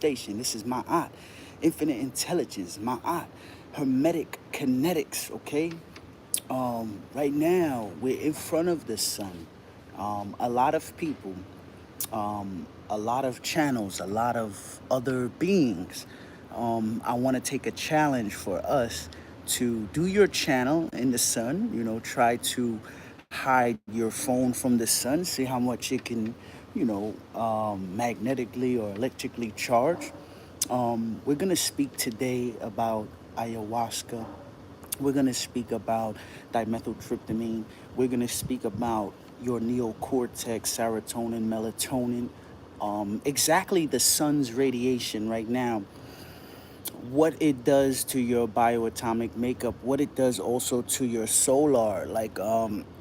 manifestation. This is Ma'at. Infinite intelligence, Ma'at. Hermetic kinetics, okay? Right now, we're in front of the sun. A lot of people, a lot of channels, a lot of other beings. I want to take a challenge for us to do your channel in the sun. Try to hide your phone from the sun, see how much it can, magnetically or electrically charge. We're going to speak today about ayahuasca. We're going to speak about dimethyltryptamine. We're going to speak about your neocortex, serotonin, melatonin, exactly the sun's radiation right now, what it does to your bioatomic makeup, what it does also to your solar, like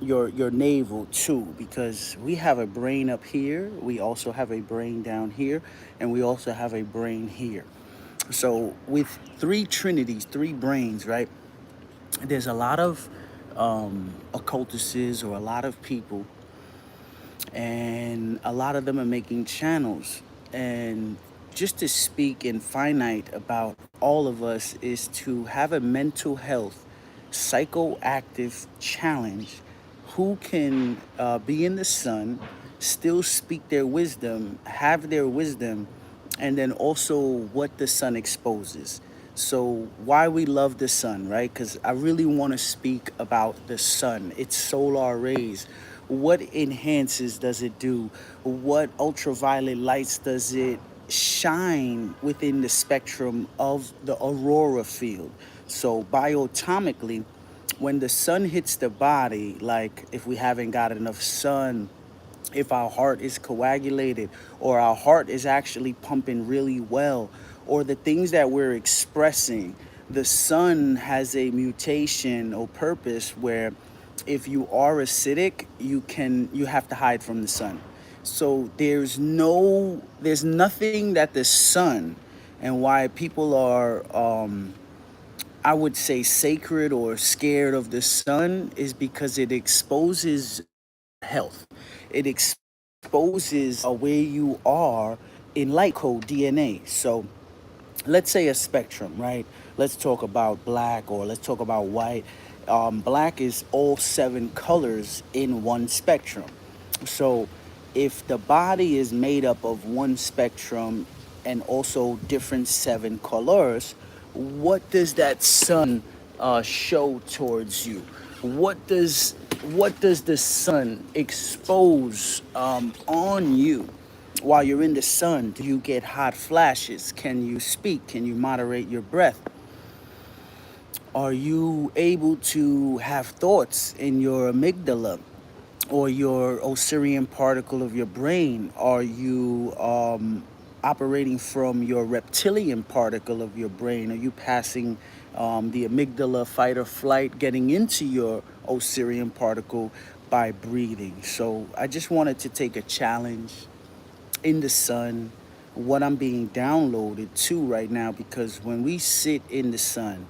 your navel too, because we have a brain up here, we also have a brain down here, and we also have a brain here. So with three trinities, three brains, right? There's a lot of occultists or a lot of people, and a lot of them are making channels. And just to speak in finite about all of us is to have a mental health psychoactive challenge. Who can be in the sun, still speak their wisdom, have their wisdom, and then also what the sun exposes. So why we love the sun, right? Because I really want to speak about the sun, its solar rays. What enhances does it do? What ultraviolet lights does it shine within the spectrum of the aurora field? So bioatomically, when the sun hits the body, like if we haven't got enough sun, if our heart is coagulated, or our heart is actually pumping really well, or the things that we're expressing, the sun has a mutation or purpose where if you are acidic, you have to hide from the sun. So there's nothing that the sun, and why people are I would say sacred or scared of the sun, is because it exposes health. It exposes where you are in light code DNA. So let's say a spectrum, right? Let's talk about black, or let's talk about white. Black is all seven colors in one spectrum. So if the body is made up of one spectrum and also different seven colors, what does that sun show towards you? What does what does the sun expose on you? While you're in the sun, do you get hot flashes? Can you speak? Can you moderate your breath? Are you able to have thoughts in your amygdala or your Osirian particle of your brain? Are you operating from your reptilian particle of your brain? Are you passing the amygdala, fight or flight, getting into your Osirian particle by breathing? So I just wanted to take a challenge in the sun, what I'm being downloaded to right now, because when we sit in the sun,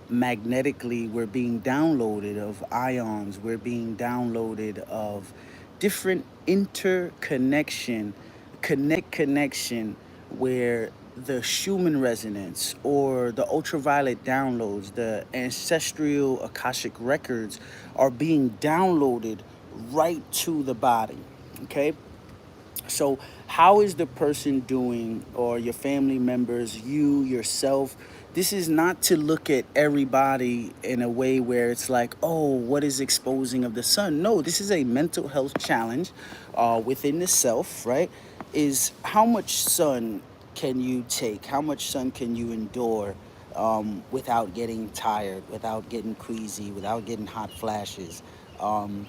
magnetically, we're being downloaded of ions, we're being downloaded of different interconnection, connection, where the Schumann resonance or the ultraviolet downloads, the ancestral Akashic records are being downloaded right to the body. Okay, so, how is the person doing, or your family members, you, yourself? This is not to look at everybody in a way where it's like, oh, what is exposing of the sun? No, this is a mental health challenge within the self, right? Is how much sun can you take? How much sun can you endure without getting tired, without getting queasy, without getting hot flashes? Um,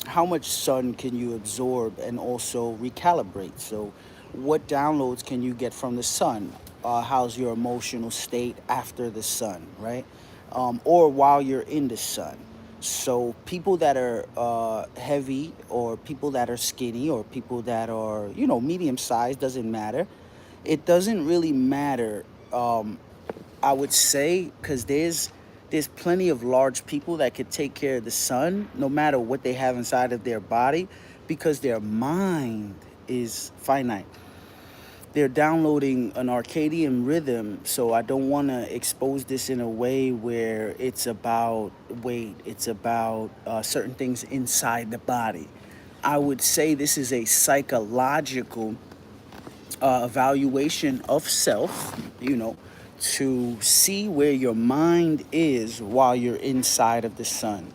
how much sun can you absorb and also recalibrate? So, what downloads can you get from the sun? How's your emotional state after the sun, right? Or while you're in the sun. So, people that are heavy, or people that are skinny, or people that are, medium sized, doesn't matter. It doesn't really matter, I would say, because there's plenty of large people that could take care of the sun, no matter what they have inside of their body, because their mind is finite. they're downloading an circadian rhythm. So I don't want to expose this in a way where it's about weight, it's about certain things inside the body. I would say this is a psychological evaluation of self, to see where your mind is while you're inside of the sun.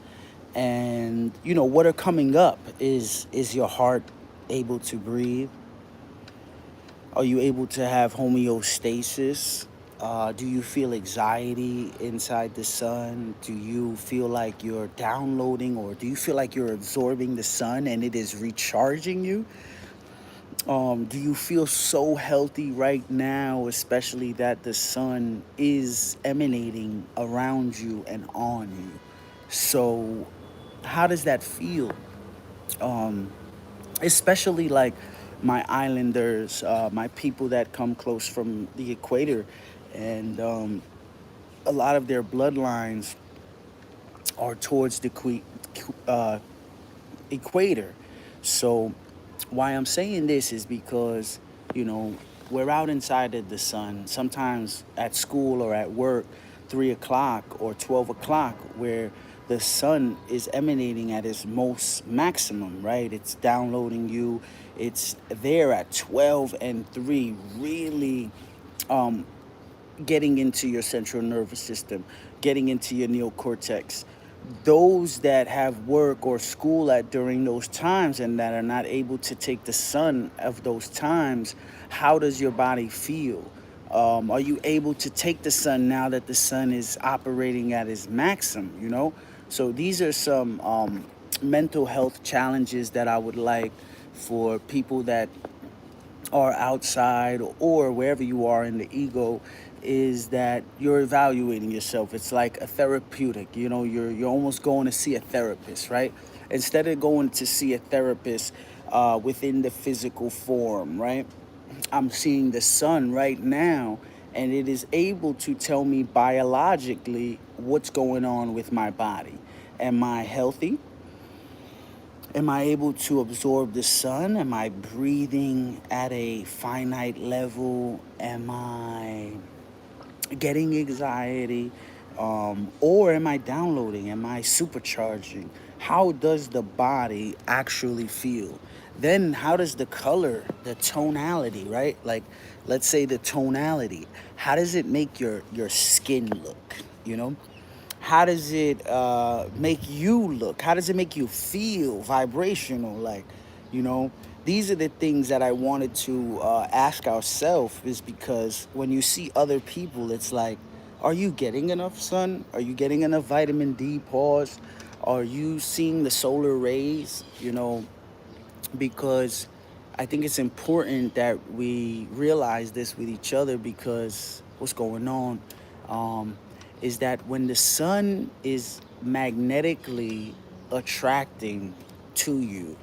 And what are coming up is your heart able to breathe? Are you able to have homeostasis? Do you feel anxiety inside the sun? Do you feel like you're downloading, or do you feel like you're absorbing the sun and it is recharging you? Do you feel so healthy right now, especially that the sun is emanating around you and on you? So, how does that feel? Um, Especially like my islanders, my people that come close from the equator, and a lot of their bloodlines are towards the uh, equator. So, why I'm saying this is because, you know, we're out inside of the sun, sometimes at school or at work, 3 o'clock or 12 o'clock, where the sun is emanating at its most maximum, right? It's downloading you. It's there at 12 and 3, really um, getting into your central nervous system, getting into your neocortex. Those that have work or school at during those times and that are not able to take the sun of those times, how does your body feel? Are you able to take the sun now that the sun is operating at its maximum? So these are some mental health challenges that I would like for people that or outside or wherever you are in the ego, is that you're evaluating yourself. It's like a therapeutic, you're almost going to see a therapist, right? Instead of going to see a therapist within the physical form, right? I'm seeing the sun right now, and it is able to tell me biologically what's going on with my body. Am I healthy? Am I able to absorb the sun? Am I breathing at a finite level? Am I getting anxiety? Or am I downloading? Am I supercharging? How does the body actually feel? Then, how does the color, the tonality, right? Like, let's say the tonality, how does it make your skin look? You know? How does it make you look? How does it make you feel vibrational? Like, you know, these are the things that I wanted to ask ourselves, is because when you see other people, it's like, are you getting enough sun? Are you getting enough vitamin D? Pause. Are you seeing the solar rays? Because I think it's important that we realize this with each other, because what's going on um, is that when the sun is magnetically attracting to you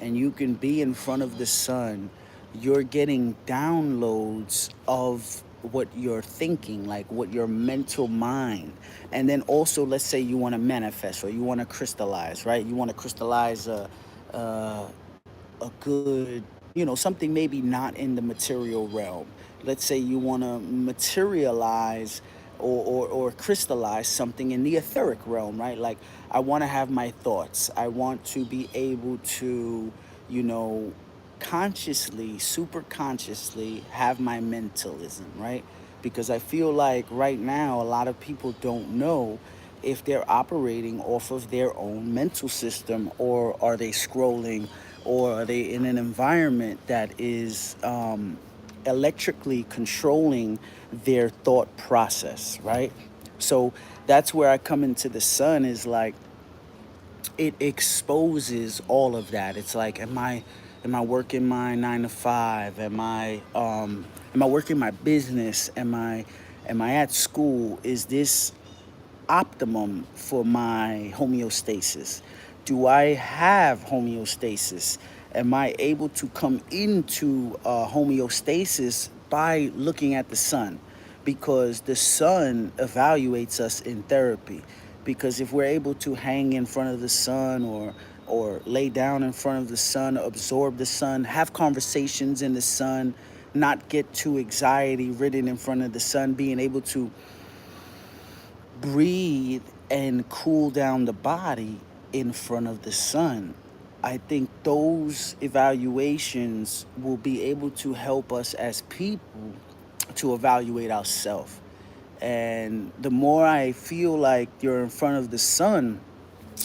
and you can be in front of the sun, you're getting downloads of what you're thinking, like what your mental mind. And then also, let's say you want to manifest or you want to crystallize, right? You want to crystallize a, a good, something maybe not in the material realm. Let's say you want to materialize or crystallize something in the etheric realm, right? Like, I want to have my thoughts. I want to be able to, you know, consciously, super consciously have my mentalism, right? Because I feel like right now, a lot of people don't know if they're operating off of their own mental system, or are they scrolling, or are they in an environment that is electrically controlling their thought process, right? So that's where I come into the sun, is like, it exposes all of that. It's like, am I working my 9 to 5? Am I working my business? Am I at school? Is this optimum for my homeostasis? Do I have homeostasis? Am I able to come into homeostasis by looking at the sun? Because the sun evaluates us in therapy. Because if we're able to hang in front of the sun, or lay down in front of the sun, absorb the sun, have conversations in the sun, not get too anxiety ridden in front of the sun, being able to breathe and cool down the body in front of the sun. I think those evaluations will be able to help us as people to evaluate ourselves. And the more I feel like you're in front of the sun,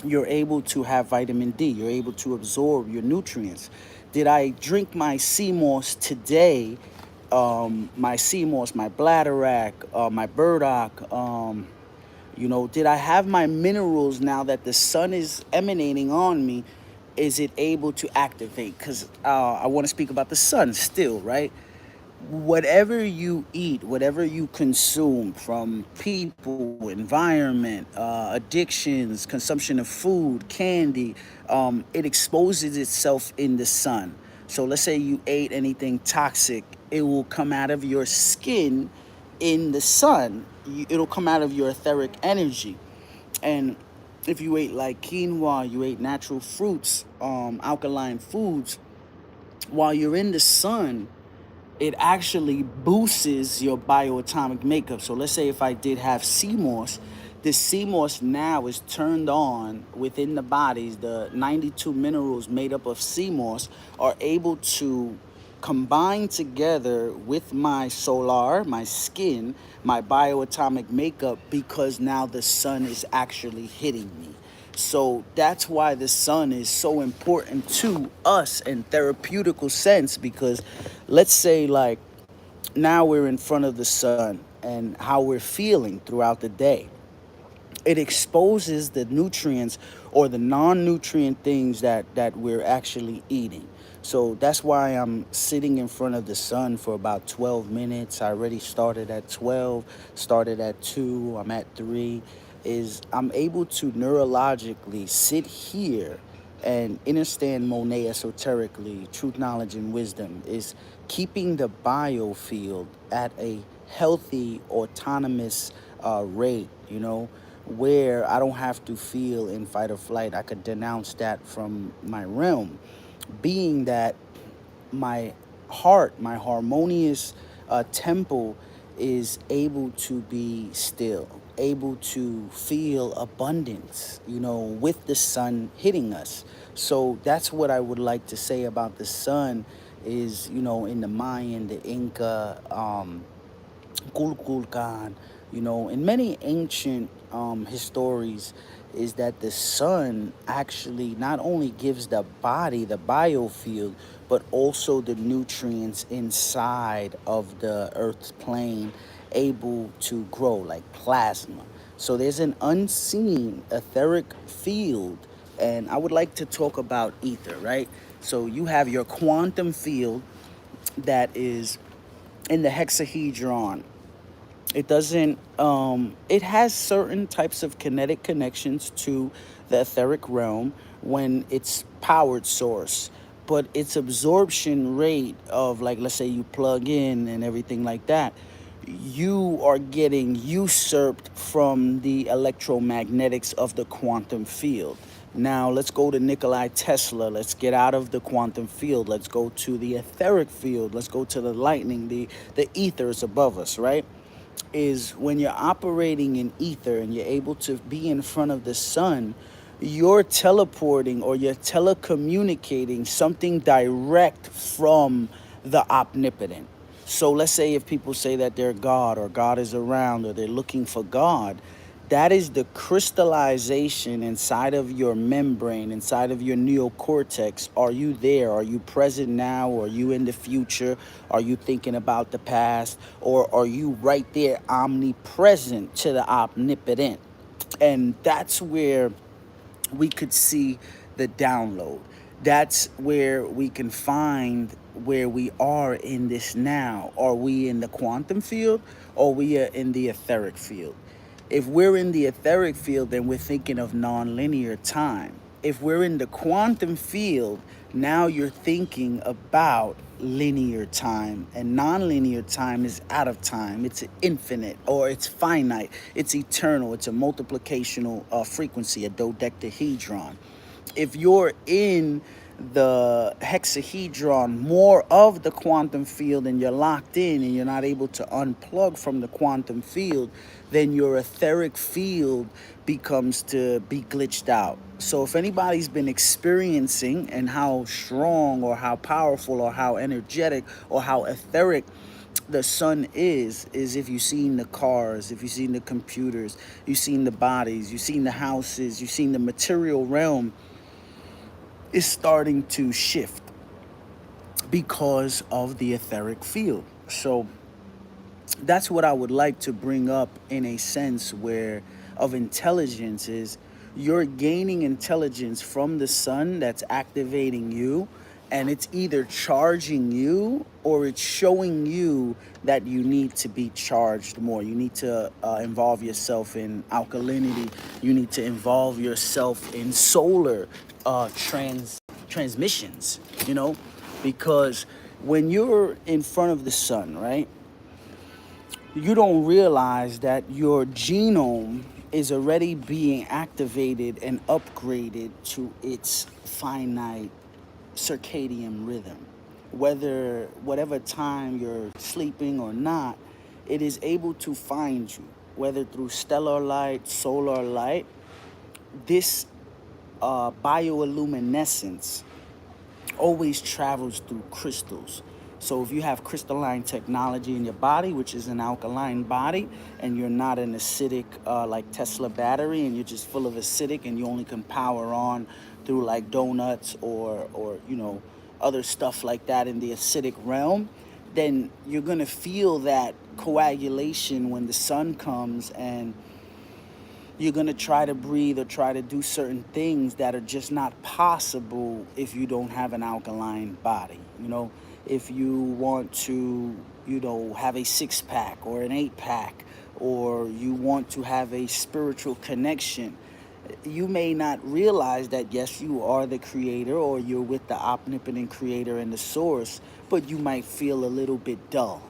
you're able to have vitamin D. You're able to absorb your nutrients. Did I drink my sea moss today? My sea moss, my bladderwrack, my burdock. Did I have my minerals now that the sun is emanating on me? Is it able to activate? Because I want to speak about the sun still, right? Whatever you eat, whatever you consume from people, environment, addictions, consumption of food, candy, it exposes itself in the sun. So let's say you ate anything toxic, it will come out of your skin in the sun. It'll come out of your etheric energy. And if you ate like quinoa, you ate natural fruits, alkaline foods, while you're in the sun, it actually boosts your bioatomic makeup. So let's say if I did have CMOS, this CMOS now is turned on within the bodies. The 92 minerals made up of CMOS are able to combine together with my solar, my skin, my bioatomic makeup, because now the sun is actually hitting me. So that's why the sun is so important to us in therapeutical sense, because let's say like now we're in front of the sun and how we're feeling throughout the day. It exposes the nutrients or the non-nutrient things that we're actually eating. So that's why I'm sitting in front of the sun for about 12 minutes. I already started at 12, started at 2, I'm at 3. Is I'm able to neurologically sit here and understand Monet esoterically, truth, knowledge, and wisdom is keeping the biofield at a healthy, autonomous rate, where I don't have to feel in fight or flight. I could denounce that from my realm, being that my heart, my harmonious temple is able to be still, able to feel abundance, with the sun hitting us. So that's what I would like to say about the sun is, in the Mayan, the Inca, Kulkulkan, in many ancient histories, is that the sun actually not only gives the body the biofield, but also the nutrients inside of the earth's plane able to grow, like plasma. So there's an unseen etheric field, and I would like to talk about ether, right? So you have your quantum field that is in the hexahedron. It doesn't, it has certain types of kinetic connections to the etheric realm when it's powered source. But its absorption rate of, like, let's say you plug in and everything like that, you are getting usurped from the electromagnetics of the quantum field. Now, let's go to Nikolai Tesla. Let's get out of the quantum field. Let's go to the etheric field. Let's go to the lightning, the ethers above us, right? Is when you're operating in ether and you're able to be in front of the sun, you're teleporting or you're telecommunicating something direct from the omnipotent. So let's say if people say that they're God or God is around or they're looking for God, that is the crystallization inside of your membrane, inside of your neocortex. Are you there? Are you present now? Are you in the future? Are you thinking about the past? Or are you right there omnipresent to the omnipotent? And that's where we could see the download. That's where we can find where we are in this now. Are we in the quantum field or we are in the etheric field? If we're in the etheric field, then we're thinking of nonlinear time. If we're in the quantum field, now you're thinking about linear time, and nonlinear time is out of time. It's infinite or it's finite. It's eternal. It's a multiplicational frequency, a dodecahedron. If you're in the hexahedron, more of the quantum field, and you're locked in and you're not able to unplug from the quantum field, then your etheric field becomes to be glitched out. So if anybody's been experiencing and how strong or how powerful or how energetic or how etheric the sun is if you've seen the cars, if you've seen the computers, you've seen the bodies, you've seen the houses, you've seen the material realm is starting to shift because of the etheric field. So that's what I would like to bring up in a sense where of intelligence is you're gaining intelligence from the sun that's activating you, and it's either charging you or it's showing you that you need to be charged more. You need to involve yourself in alkalinity. You need to involve yourself in solar transmissions, because when you're in front of the sun, right, you don't realize that your genome is already being activated and upgraded to its finite circadian rhythm. Whatever time you're sleeping or not, it is able to find you, whether through stellar light, solar light. This bioluminescence always travels through crystals. So if you have crystalline technology in your body, which is an alkaline body, and you're not an acidic like Tesla battery, and you're just full of acidic, and you only can power on through like donuts or other stuff like that in the acidic realm, then you're gonna feel that coagulation when the sun comes, and you're going to try to breathe or try to do certain things that are just not possible if you don't have an alkaline body. If you want to, have a 6-pack or an 8-pack, or you want to have a spiritual connection, you may not realize that, yes, you are the creator or you're with the omnipotent creator and the source, but you might feel a little bit dull.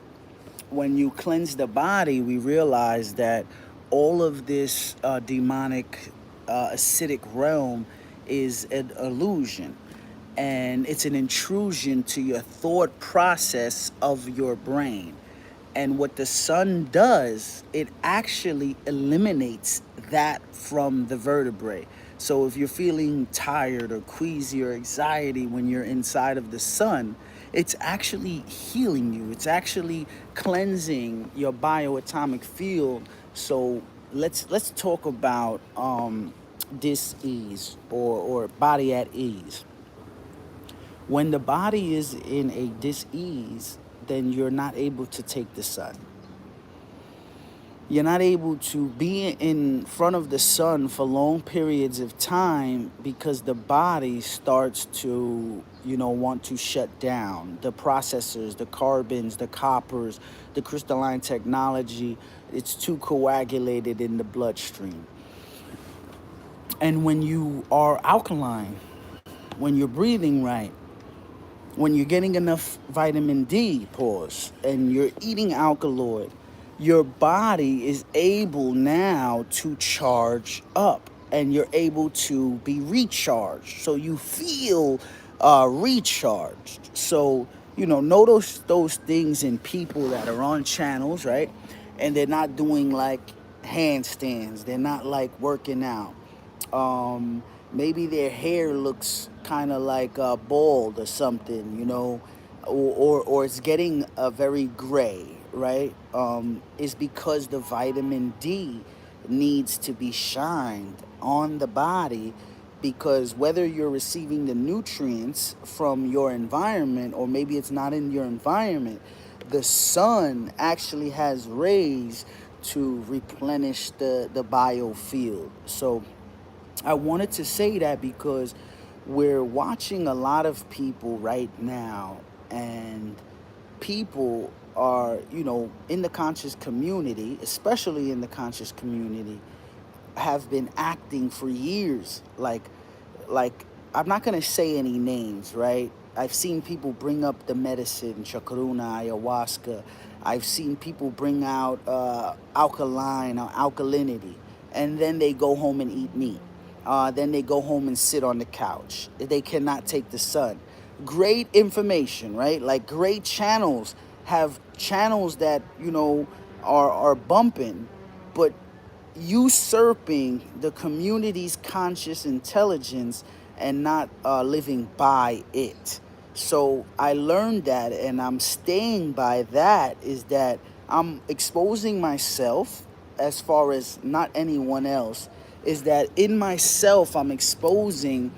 When you cleanse the body, we realize that all of this demonic acidic realm is an illusion, and it's an intrusion to your thought process of your brain. And what the sun does, it actually eliminates that from the vertebrae. So if you're feeling tired or queasy or anxiety when you're inside of the sun, it's actually healing you. It's actually cleansing your bioatomic field. So let's talk about dis-ease or body at ease. When the body is in a dis-ease, then you're not able to take the sun. You're not able to be in front of the sun for long periods of time because the body starts to, want to shut down. The processors, the carbons, the coppers, the crystalline technology, it's too coagulated in the bloodstream. And when you are alkaline, when you're breathing right, when you're getting enough vitamin D, and you're eating alkaloid, your body is able now to charge up, and you're able to be recharged. So you feel recharged. So, notice those things in people that are on channels, right? And they're not doing like handstands. They're not like working out. Maybe their hair looks kind of like bald or something, or it's getting very gray, right? Is because the vitamin D needs to be shined on the body, because whether you're receiving the nutrients from your environment or maybe it's not in your environment, the sun actually has rays to replenish the biofield. So I wanted to say that because we're watching a lot of people right now, and people are, in the conscious community, especially in the conscious community, have been acting for years like I'm not going to say any names, right? I've seen people bring up the medicine, chacruna, ayahuasca. I've seen people bring out alkaline or alkalinity, and then they go home and eat meat. Then they go home and sit on the couch. They cannot take the sun. Great information, right? Like great channels have channels that, are bumping, but usurping the community's conscious intelligence and not living by it. So I learned that, and I'm staying by that, is that I'm exposing myself as far as not anyone else, is that in myself I'm exposing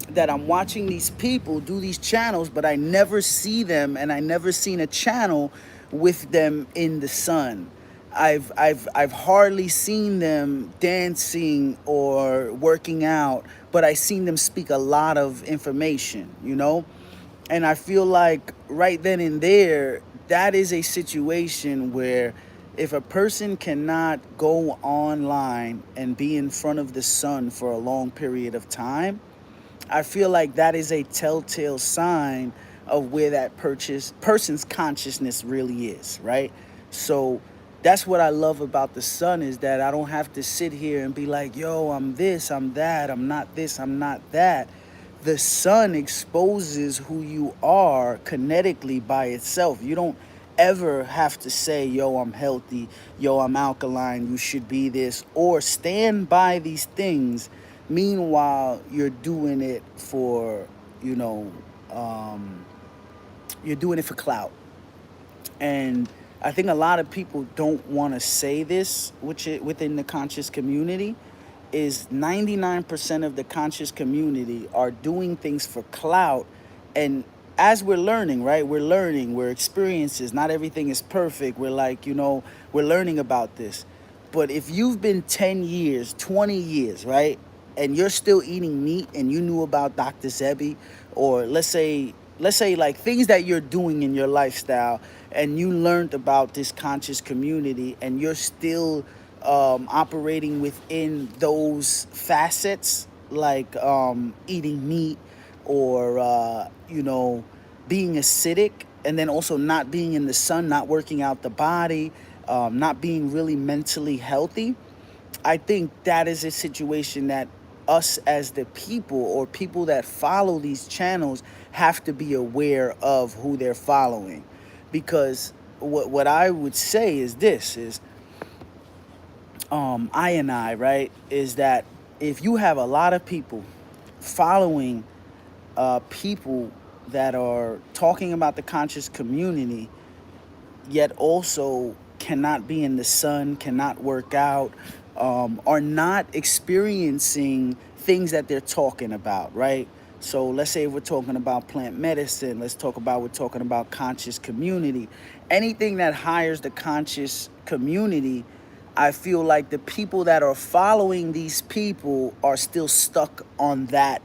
that I'm watching these people do these channels, but I never see them, and I never seen a channel with them in the sun. I've hardly seen them dancing or working out, but I seen them speak a lot of information. And I feel like right then and there, that is a situation where if a person cannot go online and be in front of the sun for a long period of time, I feel like that is a telltale sign of where that person's consciousness really is, right? So that's what I love about the sun, is that I don't have to sit here and be like, yo, I'm this, I'm that, I'm not this, I'm not that. The sun exposes who you are kinetically by itself. You don't ever have to say, yo, I'm healthy, yo, I'm alkaline, you should be this, or stand by these things. Meanwhile, you're doing it for, you know, um, you're doing it for clout. And I think a lot of people don't want to say this, which within the conscious community is 99% of the conscious community are doing things for clout. And as we're learning, right, we're experiences, not everything is perfect. We're like, we're learning about this. But if you've been 10 years, 20 years, right, and you're still eating meat, and you knew about Dr. Sebi, or let's say like things that you're doing in your lifestyle, and you learned about this conscious community, and you're still operating within those facets, like eating meat, or being acidic, and then also not being in the sun, not working out the body, not being really mentally healthy. I think that is a situation that us as the people, or people that follow these channels, have to be aware of who they're following. Because what I would say is this is I, right, is that if you have a lot of people following people that are talking about the conscious community, yet also cannot be in the sun, cannot work out, are not experiencing things that they're talking about, right? So let's say we're talking about plant medicine, we're talking about conscious community. Anything that hires the conscious community, I feel like the people that are following these people are still stuck on that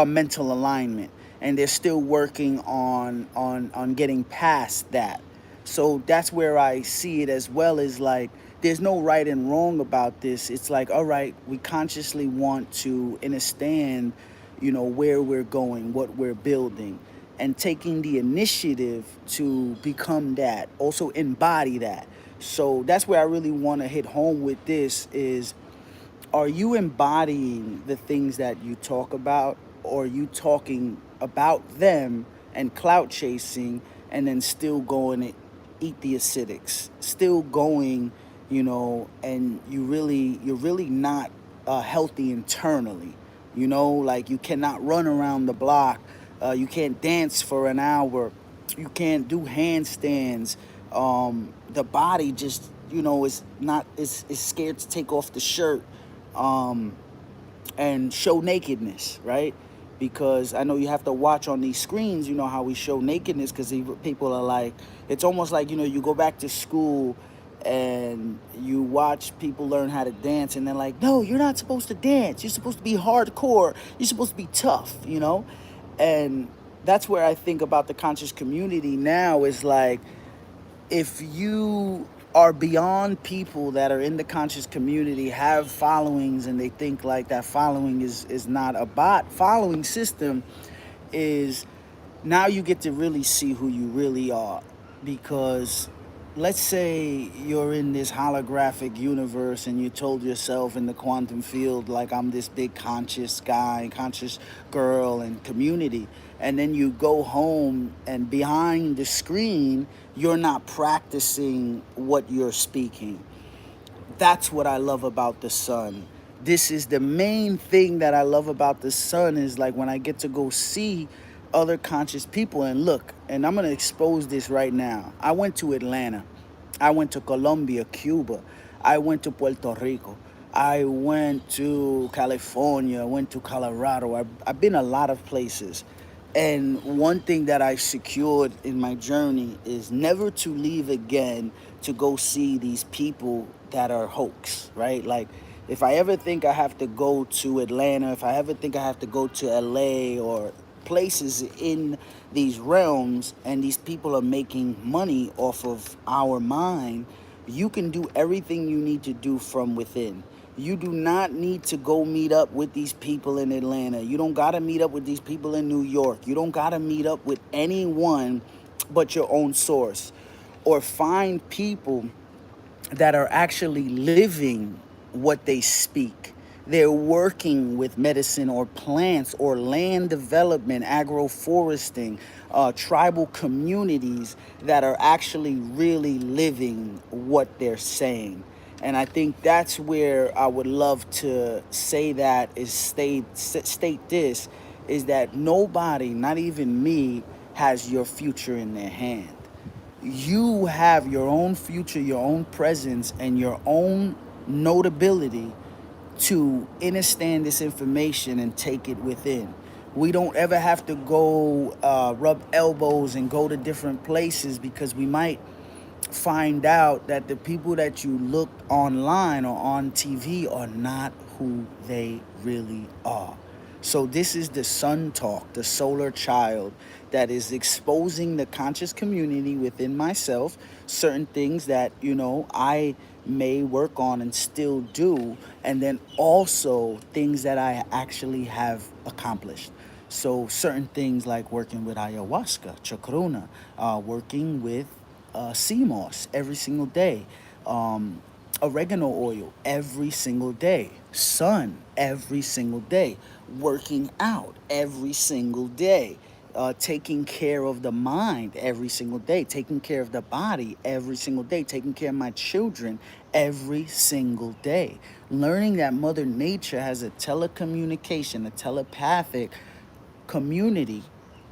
mental alignment, and they're still working on getting past that. So that's where I see it, as well as like there's no right and wrong about this. It's like, all right, we consciously want to understand, where we're going, what we're building, and taking the initiative to become that, also embody that. So that's where I really want to hit home with this is, are you embodying the things that you talk about, or are you talking about them and clout chasing, and then still going to eat the acidics, still going, and you're really not healthy internally. Like you cannot run around the block, you can't dance for an hour, you can't do handstands. The body just, is not is scared to take off the shirt, um, and show nakedness, right? Because I know you have to watch on these screens, how we show nakedness, because people are like, it's almost like, you go back to school and you watch people learn how to dance, and they're like, no, you're not supposed to dance. You're supposed to be hardcore. You're supposed to be tough. And that's where I think about the conscious community now, is like, if you are beyond people that are in the conscious community, have followings, and they think like that following is not a bot following system, is now you get to really see who you really are. Because let's say you're in this holographic universe and you told yourself in the quantum field, like, I'm this big conscious guy, conscious girl and community. And then you go home and behind the screen, you're not practicing what you're speaking. That's what I love about the sun. This is the main thing that I love about the sun, is like when I get to go see other conscious people. And look, and I'm going to expose this right now. I went to Atlanta. I went to Colombia, Cuba. I went to Puerto Rico. I went to California. I went to Colorado. I've been a lot of places. And one thing that I secured in my journey is never to leave again to go see these people that are hoax, right? Like, if I ever think I have to go to Atlanta, if I ever think I have to go to LA or places in these realms and these people are making money off of our mind, you can do everything you need to do from within. You do not need to go meet up with these people in Atlanta. You don't got to meet up with these people in New York. You don't got to meet up with anyone but your own source. Or find people that are actually living what they speak. They're working with medicine or plants or land development, agroforesting, tribal communities that are actually really living what they're saying. And I think that's where I would love to say that is state this is that nobody, not even me, has your future in their hand. You have your own future, your own presence, and your own notability to understand this information and take it within. We don't ever have to go rub elbows and go to different places, because we might find out that the people that you look online or on TV are not who they really are. So this is the Sun Talk, the solar child, that is exposing the conscious community within myself, certain things that, I may work on and still do, and then also things that I actually have accomplished. So certain things like working with ayahuasca, chacruna, working with sea moss every single day, oregano oil every single day, sun every single day, working out every single day, taking care of the mind every single day, taking care of the body every single day, taking care of my children every single day, learning that Mother Nature has a telecommunication, a telepathic community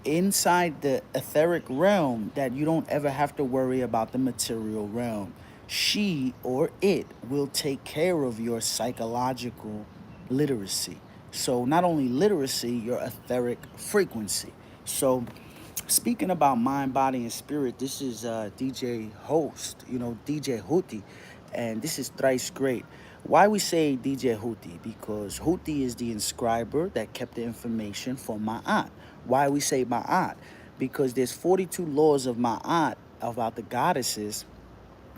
inside the etheric realm, that you don't ever have to worry about the material realm. She or it will take care of your psychological literacy. So, not only literacy, your etheric frequency. So, speaking about mind, body, and spirit, this is DJ host, DJ Huti, and this is thrice great. Why we say DJ Huti? Because Huti is the inscriber that kept the information for Ma'at. Why we say Ma'at? Because there's 42 laws of Ma'at about the goddesses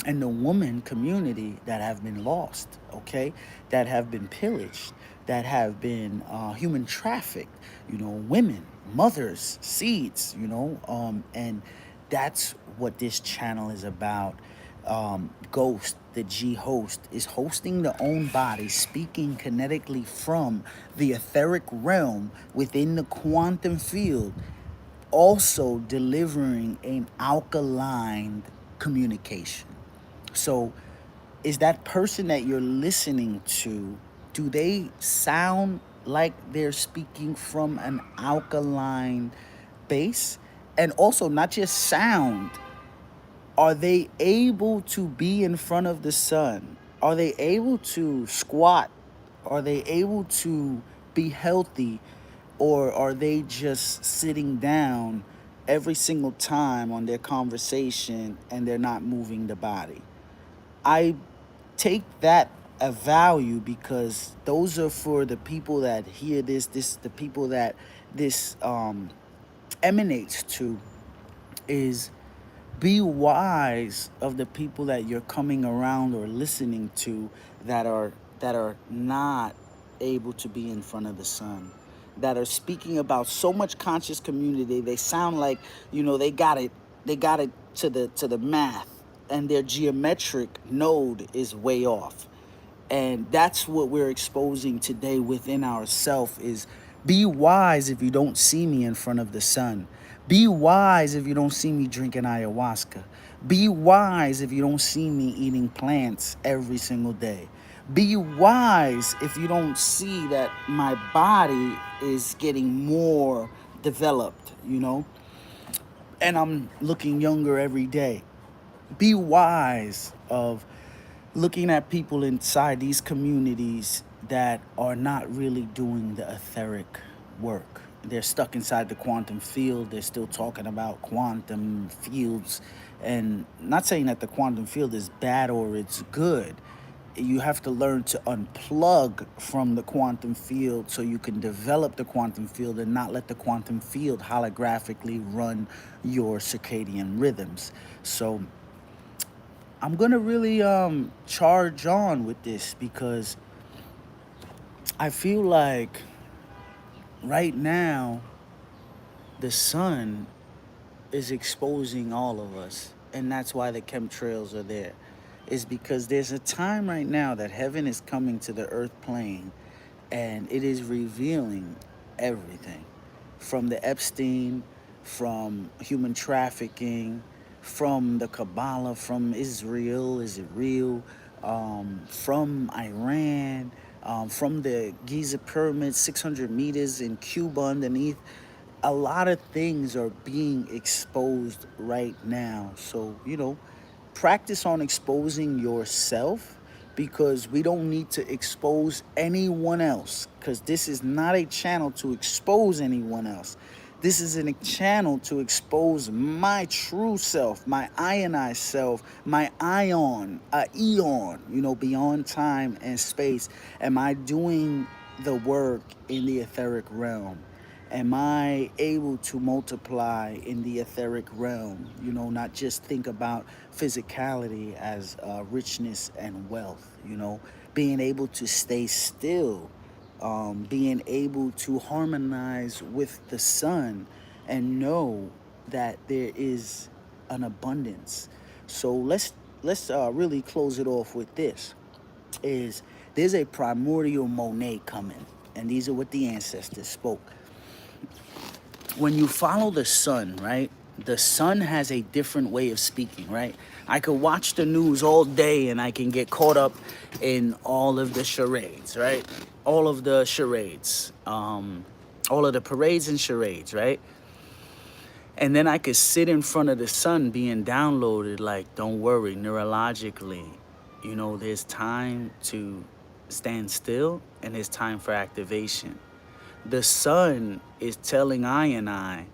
and the woman community that have been lost, okay, that have been pillaged, that have been human trafficked, women, mothers, seeds, and that's what this channel is about. Ghost, the G host, is hosting the own body, speaking kinetically from the etheric realm within the quantum field, also delivering an alkaline communication. So, is that person that you're listening to, do they sound like they're speaking from an alkaline base? And also, not just sound, are they able to be in front of the sun? Are they able to squat? Are they able to be healthy? Or are they just sitting down every single time on their conversation and they're not moving the body? I take that a value, because those are for the people that hear this the people that this emanates to, is be wise of the people that you're coming around or listening to, that are not able to be in front of the sun, that are speaking about so much conscious community. They sound like, they got it to the math, and their geometric node is way off. And that's what we're exposing today within ourself is be wise if you don't see me in front of the sun. Be wise if you don't see me drinking ayahuasca. Be wise if you don't see me eating plants every single day. Be wise if you don't see that my body is getting more developed, and I'm looking younger every day. Be wise of looking at people inside these communities that are not really doing the etheric work. They're stuck inside the quantum field. They're still talking about quantum fields. And not saying that the quantum field is bad or it's good. You have to learn to unplug from the quantum field so you can develop the quantum field and not let the quantum field holographically run your circadian rhythms. So I'm gonna really charge on with this because I feel like right now the sun is exposing all of us, and that's why the chemtrails are there. Is because there's a time right now that heaven is coming to the earth plane, and it is revealing everything, from the Epstein, from human trafficking, from the Kabbalah, from Israel, is it real? From Iran, from the Giza Pyramid, 600 meters in Cuba underneath. A lot of things are being exposed right now. So, practice on exposing yourself because we don't need to expose anyone else because this is not a channel to expose anyone else. This is a channel to expose my true self, my ionized self, my ion, eon, beyond time and space. Am I doing the work in the etheric realm? Am I able to multiply in the etheric realm? Not just think about physicality as richness and wealth, being able to stay still, being able to harmonize with the sun and know that there is an abundance. So let's really close it off with this. Is there's a primordial Monet coming, and these are what the ancestors spoke. When you follow the sun, right? The sun has a different way of speaking, right? I could watch the news all day and I can get caught up in all of the charades, right? All of the charades, all of the parades and charades, right? And then I could sit in front of the sun being downloaded like, don't worry, neurologically, there's time to stand still and there's time for activation. The sun is telling I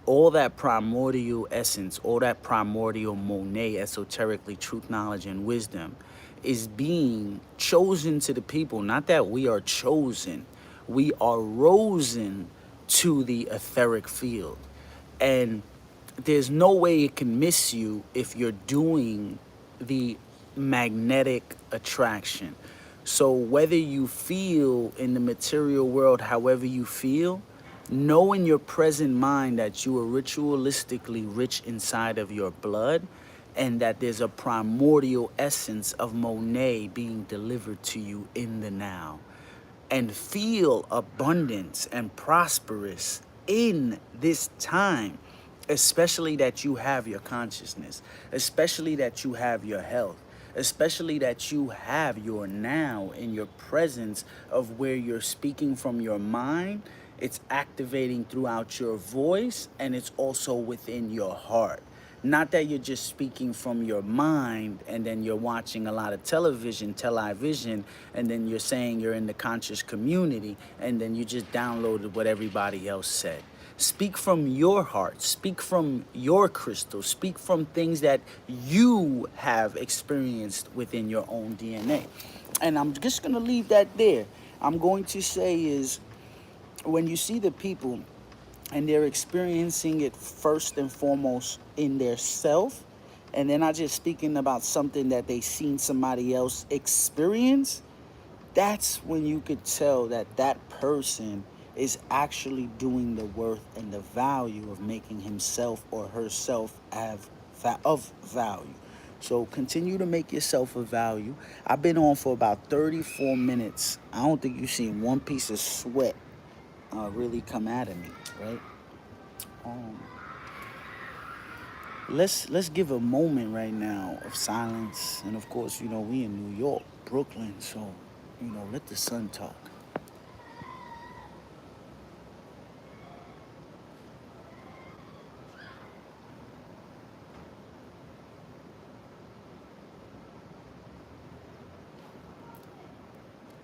all that primordial essence, all that primordial Monet, esoterically, truth, knowledge, and wisdom is being chosen to the people. Not that we are chosen, we are rosen to the etheric field. And there's no way it can miss you if you're doing the magnetic attraction. So whether you feel in the material world however you feel, know in your present mind that you are ritualistically rich inside of your blood and that there's a primordial essence of Monet being delivered to you in the now. And feel abundance and prosperous in this time, especially that you have your consciousness, especially that you have your health, especially that you have your now in your presence of where you're speaking from your mind. It's activating throughout your voice and it's also within your heart. Not that you're just speaking from your mind and then you're watching a lot of television, and then you're saying you're in the conscious community and then you just downloaded what everybody else said. Speak from your heart, speak from your crystal, speak from things that you have experienced within your own DNA. And I'm just gonna leave that there. I'm going to say is when you see the people and they're experiencing it first and foremost in their self, and they're not just speaking about something that they seen somebody else experience, that's when you could tell that that person is actually doing the worth and the value of making himself or herself of value. So continue to make yourself a value. I've been on for about 34 minutes. I don't think you've seen one piece of sweat really come out of me, right? Um, let's give a moment right now of silence, and of course, we in New York, Brooklyn, so let the sun talk.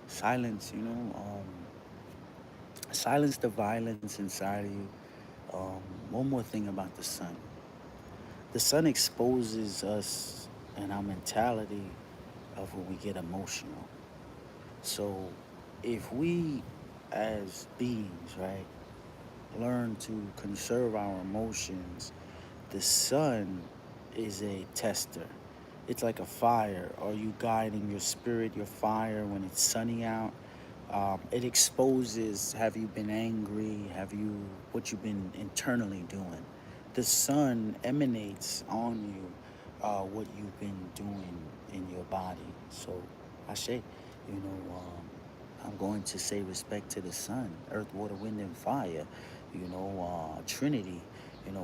Silence, silence the violence inside of you. Um, One more thing about the sun. The sun exposes us and our mentality of when we get emotional. So if we as beings, right, learn to conserve our emotions, the sun is a tester. It's like a fire. Are you guiding your spirit, your fire when it's sunny out? It exposes, have you been angry? What you've been internally doing? The sun emanates on you what you've been doing in your body. So I say, I'm going to say respect to the sun, earth, water, wind, and fire. Trinity,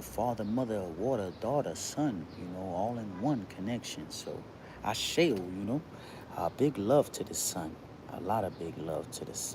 father, mother, water, daughter, son, all in one connection. So I shall, big love to the sun. A lot of big love to the sun.